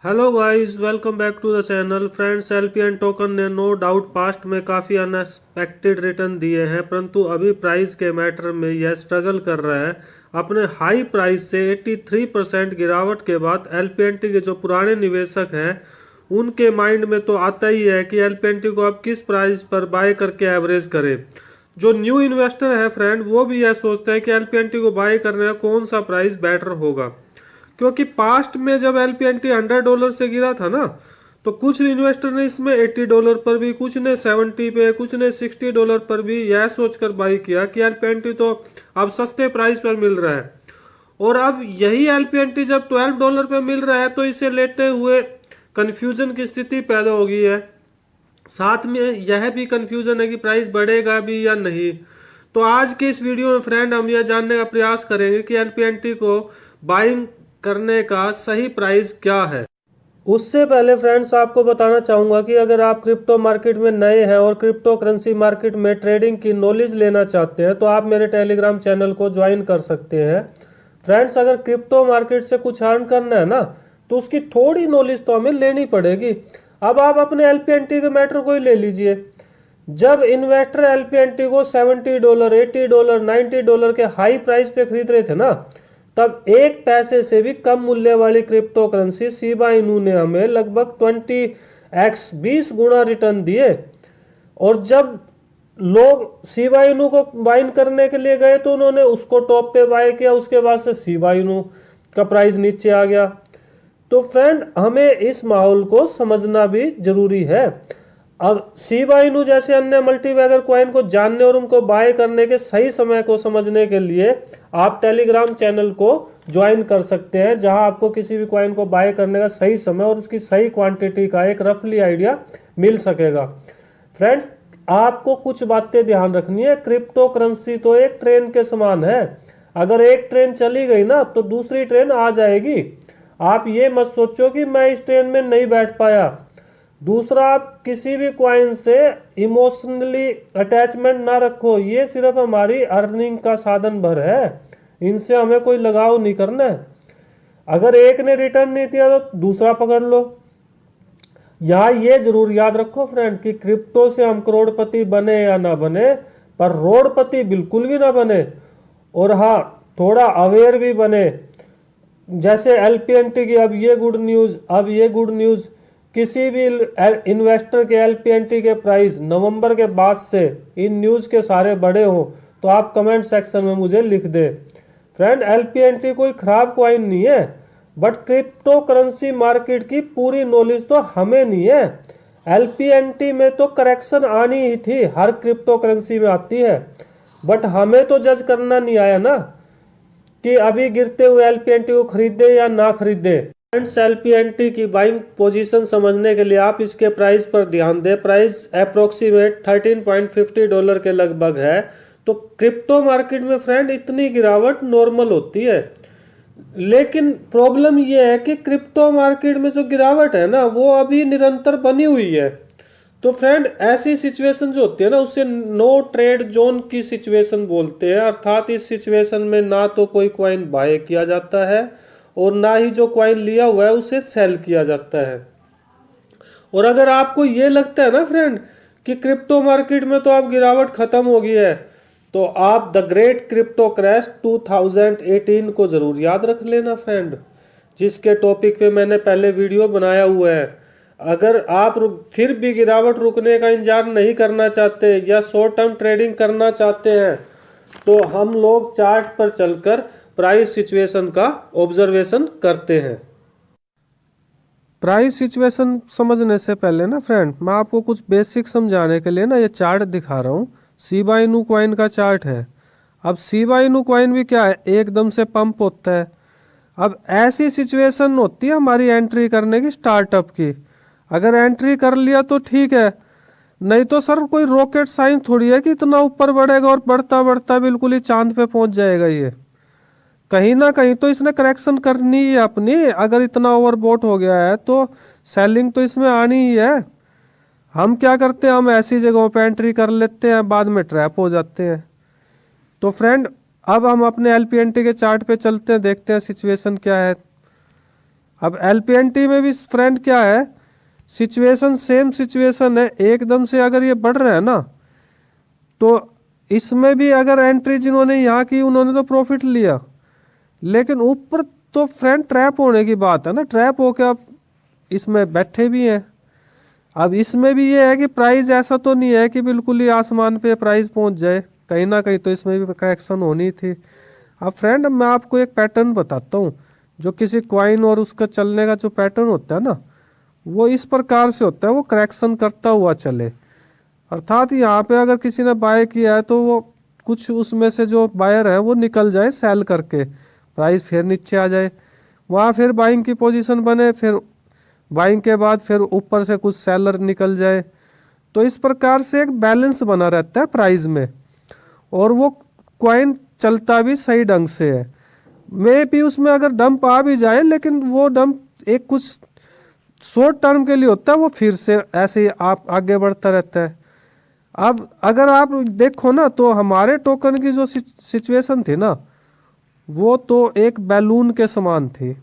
Hello guys, welcome back to the channel. Friends, LPN token ने no doubt past में काफ़ी unexpected return दिए हैं, परंतु अभी प्राइस के मैटर में यह स्ट्रगल कर रहा है। अपने हाई प्राइस से 83% गिरावट के बाद एलपीएनटी के जो पुराने निवेशक हैं उनके माइंड में तो आता ही है कि एलपीएनटी को अब किस प्राइस पर बाय करके एवरेज करें। जो न्यू इन्वेस्टर है फ्रेंड, वो भी यह सोचते हैं कि एलपीएनटी को बाय करने का कौन सा प्राइस बेटर होगा, क्योंकि पास्ट में जब एलपीएनटी $100 से गिरा था ना, तो कुछ इन्वेस्टर ने इसमें $80 पर भी, कुछ ने 70 पे, कुछ ने $60 पर भी यह सोचकर बाई किया कि एलपीएनटी तो अब सस्ते प्राइस पर मिल रहा है। और अब यही एलपीएनटी जब $12 पे मिल रहा है तो इसे लेते हुए कंफ्यूजन की स्थिति पैदा हो गई है। साथ में यह भी कंफ्यूजन है कि प्राइस बढ़ेगा भी या नहीं। तो आज के इस वीडियो में फ्रेंड हम यह जानने का प्रयास करेंगे कि एलपीएनटी को बाइंग करने का सही प्राइस क्या है। उससे पहले फ्रेंड्स आपको बताना चाहूंगा कि अगर आप क्रिप्टो मार्केट में नए हैं और क्रिप्टो करेंसी मार्केट में ट्रेडिंग की नॉलेज लेना चाहते हैं तो आप मेरे टेलीग्राम चैनल को ज्वाइन कर सकते हैं। फ्रेंड्स, अगर क्रिप्टो मार्केट से कुछ अर्न करना है ना, तो उसकी थोड़ी नॉलेज तो हमें लेनी पड़ेगी। अब आप अपने एलपीएनटी के मैटर को ही ले लीजिए। जब इन्वेस्टर एलपीएनटी को $70, $80, $90 के हाई प्राइस पे खरीद रहे थे ना, तब एक पैसे से भी कम मूल्य वाली क्रिप्टो करेंसी शिबा इनू ने हमें लगभग 20x 20 गुना रिटर्न दिए। और जब लोग शिबा इनू को बाइन करने के लिए गए तो उन्होंने उसको टॉप पे बाय किया, उसके बाद से शिबा इनू का प्राइस नीचे आ गया। तो फ्रेंड, हमें इस माहौल को समझना भी जरूरी है। अब शिबा इनू जैसे अन्य मल्टीबैगर कॉइन को जानने और उनको बाय करने के सही समय को समझने के लिए आप टेलीग्राम चैनल को ज्वाइन कर सकते हैं, जहां आपको किसी भी कॉइन को बाय करने का सही समय और उसकी सही क्वांटिटी का एक रफली आइडिया मिल सकेगा। फ्रेंड्स, आपको कुछ बातें ध्यान रखनी है। क्रिप्टो करेंसी तो एक ट्रेन के समान है। अगर एक ट्रेन चली गई ना तो दूसरी ट्रेन आ जाएगी। आप ये मत सोचो कि मैं इस ट्रेन में नहीं बैठ पाया। दूसरा, आप किसी भी कॉइन से इमोशनली अटैचमेंट ना रखो। ये सिर्फ हमारी अर्निंग का साधन भर है, इनसे हमें कोई लगाव नहीं करना है। अगर एक ने रिटर्न नहीं दिया तो दूसरा पकड़ लो। यहाँ ये जरूर याद रखो फ्रेंड कि क्रिप्टो से हम करोड़पति बने या ना बने, पर रोडपति बिल्कुल भी ना बने। और हाँ, थोड़ा अवेयर भी बने। जैसे एलपीएनटी की अब ये गुड न्यूज़ किसी भी इन्वेस्टर के एलपीएनटी के प्राइस नवंबर के बाद से इन न्यूज़ के सारे बड़े हो तो आप कमेंट सेक्शन में मुझे लिख दें। फ्रेंड, एलपीएनटी कोई खराब कॉइन नहीं है, बट क्रिप्टो करेंसी मार्केट की पूरी नॉलेज तो हमें नहीं है। एलपीएनटी में तो करेक्शन आनी ही थी, हर क्रिप्टो करेंसी में आती है, बट हमें तो जज करना नहीं आया ना कि अभी गिरते हुए एलपीएनटी को खरीदे या ना खरीदे। फ्रेंड्स, एलपीएनटी की बाइंग पोजीशन समझने के लिए आप इसके प्राइस पर ध्यान दें। प्राइस अप्रोक्सीमेट $13.50 के लगभग है। तो क्रिप्टो मार्केट में फ्रेंड इतनी गिरावट नॉर्मल होती है, लेकिन प्रॉब्लम यह है कि क्रिप्टो मार्केट में जो गिरावट है ना, वो अभी निरंतर बनी हुई है। तो फ्रेंड, ऐसी सिचुएशन जो होती है ना, उसे नो ट्रेड जोन की सिचुएशन बोलते हैं। अर्थात इस सिचुएशन में ना तो कोई कॉइन बाय किया जाता है और ना ही जो कॉइन लिया हुआ है उसे सेल किया जाता है। और अगर आपको ये लगता है ना फ्रेंड कि क्रिप्टो मार्केट में तो अब गिरावट खत्म हो गई है, तो आप द ग्रेट क्रिप्टो क्रैश 2018 को जरूर याद रख लेना फ्रेंड, जिसके टॉपिक पे मैंने पहले वीडियो बनाया हुआ है। अगर आप फिर भी गिरावट रुकने का इंतजार नहीं करना चाहते या शॉर्ट टर्म ट्रेडिंग करना चाहते हैं, तो हम लोग चार्ट पर चलकर प्राइस सिचुएशन का ऑब्जर्वेशन करते हैं। प्राइस सिचुएशन समझने से पहले ना फ्रेंड, मैं आपको कुछ बेसिक समझाने के लिए ना ये चार्ट दिखा रहा हूँ। शिबा इनू कॉइन का चार्ट है। अब शिबा इनू कॉइन भी क्या है, एकदम से पंप होता है। अब ऐसी सिचुएशन होती है हमारी एंट्री करने की, स्टार्टअप की। अगर एंट्री कर लिया तो ठीक है, नहीं तो सर कोई रॉकेट साइंस थोड़ी है कि इतना ऊपर बढ़ेगा और बढ़ता बढ़ता बिल्कुल ही चांद पे पहुंच जाएगा। ये कहीं ना कहीं तो इसने करेक्शन करनी ही है अपनी। अगर इतना ओवरबोट हो गया है तो सेलिंग तो इसमें आनी ही है। हम क्या करते हैं, हम ऐसी जगहों पे एंट्री कर लेते हैं, बाद में ट्रैप हो जाते हैं। तो फ्रेंड, अब हम अपने एलपीएनटी के चार्ट पे चलते हैं, देखते हैं सिचुएशन क्या है। अब LPNT में भी फ्रेंड क्या है, सिचुएशन सेम सिचुएशन है, एकदम से अगर ये बढ़ रहा है ना, तो इसमें भी अगर एंट्री जिन्होंने यहाँ की उन्होंने तो प्रॉफिट लिया, लेकिन ऊपर तो फ्रेंड ट्रैप होने की बात है ना, ट्रैप होके आप इसमें बैठे भी हैं। अब इसमें भी ये है कि प्राइस ऐसा तो नहीं है कि बिल्कुल ही आसमान पे प्राइस पहुंच जाए, कहीं ना कहीं तो इसमें भी करेक्शन होनी थी। अब फ्रेंड मैं आपको एक पैटर्न बताता हूँ, जो किसी क्वाइन और उसका चलने का जो पैटर्न होता है ना, वो इस प्रकार से होता है, वो करेक्शन करता हुआ चले। अर्थात यहाँ पे अगर किसी ने बाय किया है तो वो कुछ उसमें से जो बायर है वो निकल जाए सेल करके, प्राइस फिर नीचे आ जाए, वहाँ फिर बाइंग की पोजीशन बने, फिर बाइंग के बाद फिर ऊपर से कुछ सेलर निकल जाए। तो इस प्रकार से एक बैलेंस बना रहता है प्राइस में, और वो क्वाइन चलता भी सही ढंग से है। मे भी उसमें अगर डंप आ भी जाए, लेकिन वो डंप एक कुछ शॉर्ट टर्म के लिए होता है, वो फिर से ऐसे ही आप आगे बढ़ता रहता है। अब अगर आप देखो ना, तो हमारे टोकन की जो सिचुएशन थी ना, वो तो एक बैलून के समान थी।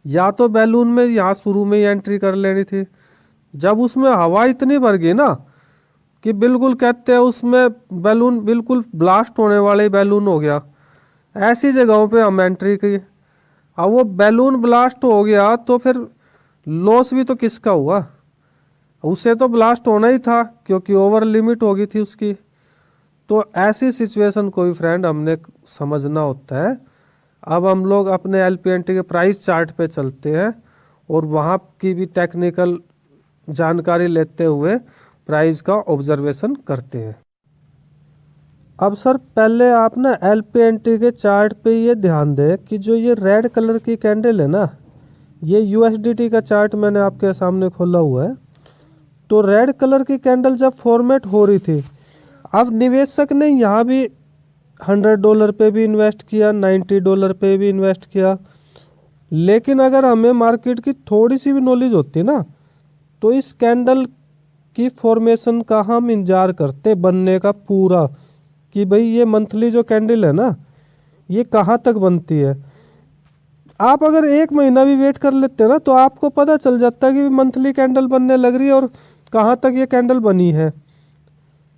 या तो बैलून में यहाँ शुरू में ही एंट्री कर लेनी थी, जब उसमें हवा इतनी भर गई ना कि बिल्कुल कहते हैं उसमें बैलून बिल्कुल ब्लास्ट होने वाले बैलून हो गया, ऐसी जगहों पे हम एंट्री की। अब वो बैलून ब्लास्ट हो गया तो फिर लॉस भी तो किसका हुआ, उसे तो ब्लास्ट होना ही था, क्योंकि ओवर लिमिट हो गई थी उसकी। तो ऐसी सिचुएशन को भी फ्रेंड हमने समझना होता है। अब हम लोग अपने LPNT के प्राइस चार्ट पे चलते हैं और वहाँ की भी टेक्निकल जानकारी लेते हुए प्राइस का ऑब्जर्वेशन करते हैं। अब सर पहले आप ना LPNT के चार्ट पे ये ध्यान दें कि जो ये रेड कलर की कैंडल है ना, ये USDT का चार्ट मैंने आपके सामने खोला हुआ है। तो रेड कलर की कैंडल जब फॉर्मेट हो रही थी, अब निवेशक ने यहाँ भी $100 पे भी इन्वेस्ट किया, $90 पे भी इन्वेस्ट किया। लेकिन अगर हमें मार्केट की थोड़ी सी भी नॉलेज होती ना, तो इस कैंडल की फॉर्मेशन का हम इंतजार करते बनने का पूरा, कि भाई ये मंथली जो कैंडल है ना, ये कहाँ तक बनती है। आप अगर एक महीना भी वेट कर लेते ना, तो आपको पता चल जाता है कि मंथली कैंडल बनने लग रही है और कहाँ तक ये कैंडल बनी है।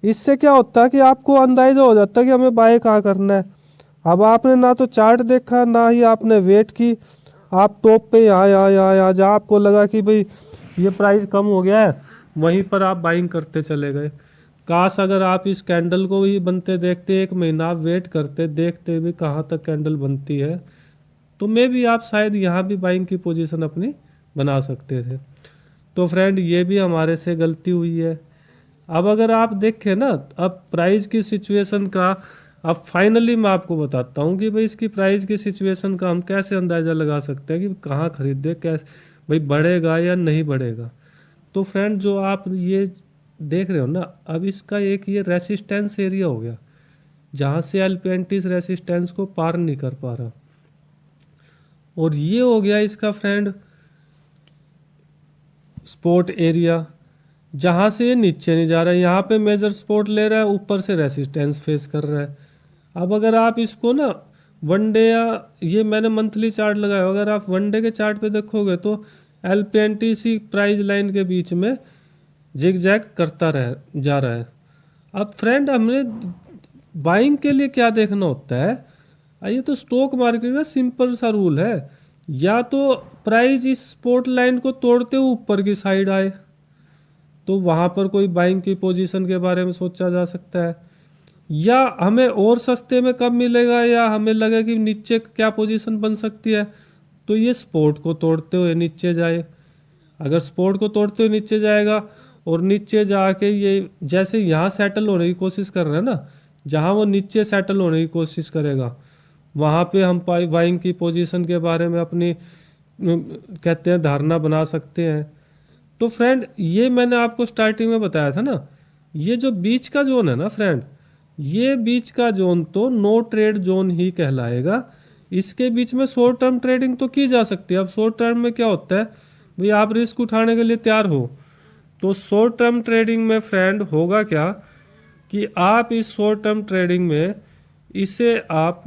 इससे क्या होता है कि आपको अंदाजा हो जाता है कि हमें बाय कहाँ करना है। अब आपने ना तो चार्ट देखा, ना ही आपने वेट की, आप टॉप पे यहाँ यहाँ यहाँ यहाँ जहाँ आपको लगा कि भाई ये प्राइस कम हो गया है, वहीं पर आप बाइंग करते चले गए। काश अगर आप इस कैंडल को ही बनते देखते, एक महीना आप वेट करते, देखते भी कहाँ तक कैंडल बनती है, तो मे भी आप शायद यहाँ भी बाइंग की पोजीशन अपनी बना सकते थे। तो फ्रेंड ये भी हमारे से गलती हुई है। अब अगर आप देखें ना, अब प्राइस की सिचुएशन का, अब फाइनली मैं आपको बताता हूँ कि भाई इसकी प्राइस की सिचुएशन का हम कैसे अंदाज़ा लगा सकते हैं कि कहाँ खरीदे, कैसे भाई बढ़ेगा या नहीं बढ़ेगा। तो फ्रेंड जो आप ये देख रहे हो ना, अब इसका एक ये रेसिस्टेंस एरिया हो गया, जहाँ से LPNT इस रेसिस्टेंस को पार नहीं कर पा रहा, और ये हो गया इसका फ्रेंड सपोर्ट एरिया, जहाँ से ये नीचे नहीं जा रहा है। यहाँ पे मेजर सपोर्ट ले रहा है, ऊपर से रेसिस्टेंस फेस कर रहा है। अब अगर आप इसको ना वन डे, या ये मैंने मंथली चार्ट लगाया, अगर आप वन डे के चार्ट पे देखोगे तो LPNT सी प्राइस लाइन के बीच में जिग जैग करता जा रहा है। अब फ्रेंड हमने बाइंग के लिए क्या देखना होता है, ये तो स्टॉक मार्केट का सिंपल सा रूल है, या तो प्राइस इस सपोर्ट लाइन को तोड़ते हुए ऊपर की साइड आए, तो वहाँ पर कोई बाइंग की पोजीशन के बारे में सोचा जा सकता है, या हमें और सस्ते में कब मिलेगा, या हमें लगे कि नीचे क्या पोजीशन बन सकती है, तो ये सपोर्ट को तोड़ते हुए नीचे जाए। अगर सपोर्ट को तोड़ते हुए नीचे जाएगा और नीचे जाके ये जैसे यहाँ सेटल होने की कोशिश कर रहे हैं ना, जहाँ वो नीचे सेटल होने की कोशिश करेगा, वहाँ पे हम बाइंग की पोजीशन के बारे में अपनी कहते हैं धारणा बना सकते हैं। तो फ्रेंड ये मैंने आपको स्टार्टिंग में बताया था ना, ये जो बीच का जोन है ना फ्रेंड, ये बीच का जोन तो नो ट्रेड जोन ही कहलाएगा। इसके बीच में शॉर्ट टर्म ट्रेडिंग तो की जा सकती है। अब शॉर्ट टर्म में क्या होता है, भाई आप रिस्क उठाने के लिए तैयार हो, तो शॉर्ट टर्म ट्रेडिंग में फ्रेंड होगा क्या कि आप इस शॉर्ट टर्म ट्रेडिंग में इसे आप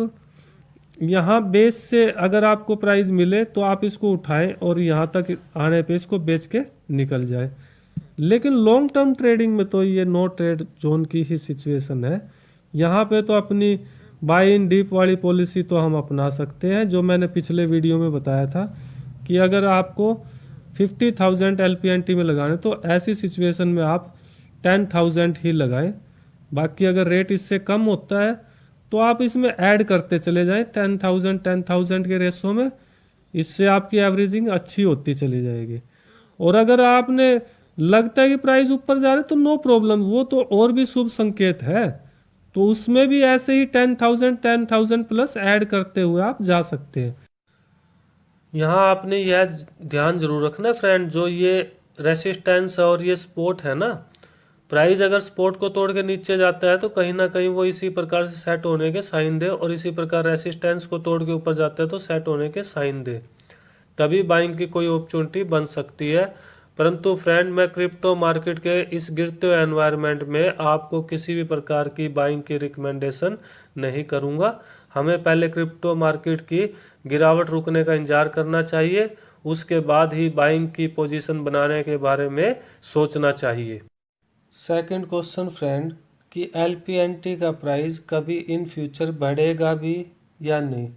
यहाँ बेस से अगर आपको प्राइस मिले तो आप इसको उठाएं और यहाँ तक आने पे इसको बेच के निकल जाए। लेकिन लॉन्ग टर्म ट्रेडिंग में तो ये नो ट्रेड जोन की ही सिचुएशन है। यहाँ पे तो अपनी बाय इन डीप वाली पॉलिसी तो हम अपना सकते हैं, जो मैंने पिछले वीडियो में बताया था कि अगर आपको 50,000 LPNT में लगाने तो ऐसी सिचुएशन में आप 10,000 ही लगाएं। बाकी अगर रेट इससे कम होता है तो आप इसमें ऐड करते चले जाएं 10,000 के रेशो में। इससे आपकी एवरेजिंग अच्छी होती चली जाएगी। और अगर आपने लगता है कि प्राइस ऊपर जा रहा है तो नो प्रॉब्लम, वो तो और भी शुभ संकेत है, तो उसमें भी ऐसे ही 10,000 प्लस ऐड करते हुए आप जा सकते हैं। यहाँ आपने यह ध्यान जरूर रखना फ्रेंड, जो ये रेसिस्टेंस और ये सपोर्ट है ना, प्राइस अगर सपोर्ट को तोड़ के नीचे जाता है तो कहीं ना कहीं वो इसी प्रकार से सेट होने के साइन दे, और इसी प्रकार रेसिस्टेंस को तोड़ के ऊपर जाता है तो सेट होने के साइन दे, तभी बाइंग की कोई अपॉर्चुनिटी बन सकती है। परंतु फ्रेंड, मैं क्रिप्टो मार्केट के इस गिरते हुए एनवायरनमेंट में आपको किसी भी प्रकार की बाइंग की रिकमेंडेशन नहीं करूंगा। हमें पहले क्रिप्टो मार्केट की गिरावट रुकने का इंतजार करना चाहिए, उसके बाद ही बाइंग की पोजीशन बनाने के बारे में सोचना चाहिए। सेकंड क्वेश्चन फ्रेंड, कि LPNT का प्राइस कभी इन फ्यूचर बढ़ेगा भी या नहीं।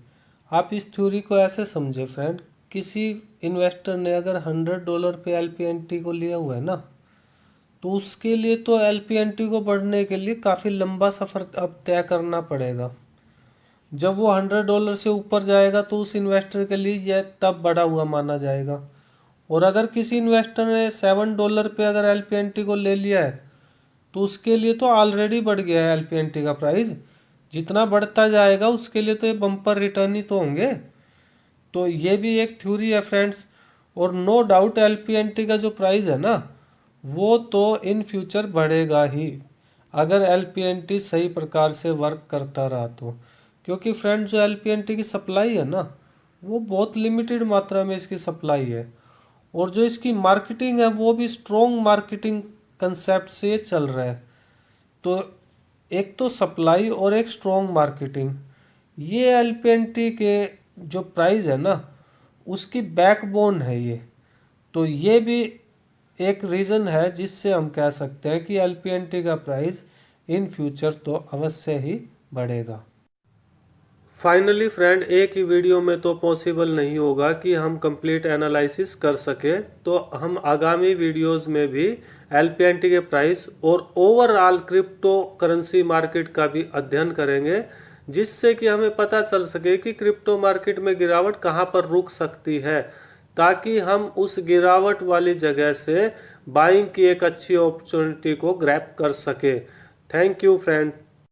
आप इस थ्योरी को ऐसे समझे फ्रेंड, किसी इन्वेस्टर ने अगर $100 पे LPNT को लिया हुआ है ना, तो उसके लिए तो LPNT को बढ़ने के लिए काफ़ी लंबा सफ़र अब तय करना पड़ेगा। जब वो $100 से ऊपर जाएगा तो उस इन्वेस्टर के लिए यह तब बढ़ा हुआ माना जाएगा। और अगर किसी इन्वेस्टर ने $7 पे अगर LPNT को ले लिया है तो उसके लिए तो ऑलरेडी बढ़ गया है LPNT का प्राइस। जितना बढ़ता जाएगा उसके लिए तो ये बम्पर रिटर्न ही तो होंगे। तो ये भी एक थ्योरी है फ्रेंड्स। और नो डाउट LPNT का जो प्राइस है ना, वो तो इन फ्यूचर बढ़ेगा ही, अगर LPNT सही प्रकार से वर्क करता रहा तो। क्योंकि फ्रेंड्स, जो LPNT की सप्लाई है ना, वो बहुत लिमिटेड मात्रा में इसकी सप्लाई है। और जो इसकी मार्केटिंग है वो भी स्ट्रॉन्ग मार्केटिंग कंसेप्ट से चल रहा है। तो एक तो सप्लाई और एक स्ट्रॉन्ग मार्केटिंग, ये LPNT के जो प्राइस है ना उसकी बैकबोन है ये। तो ये भी एक रीज़न है जिससे हम कह सकते हैं कि LPNT का प्राइस इन फ्यूचर तो अवश्य ही बढ़ेगा। फाइनली फ्रेंड, एक ही वीडियो में तो पॉसिबल नहीं होगा कि हम कंप्लीट एनालिसिस कर सके, तो हम आगामी वीडियोस में भी LPNT के प्राइस और ओवरऑल क्रिप्टो करेंसी मार्केट का भी अध्ययन करेंगे, जिससे कि हमें पता चल सके कि क्रिप्टो मार्केट में गिरावट कहां पर रुक सकती है, ताकि हम उस गिरावट वाली जगह से बाइंग की एक अच्छी अपॉर्चुनिटी को ग्रैब कर सके। Thank you friend.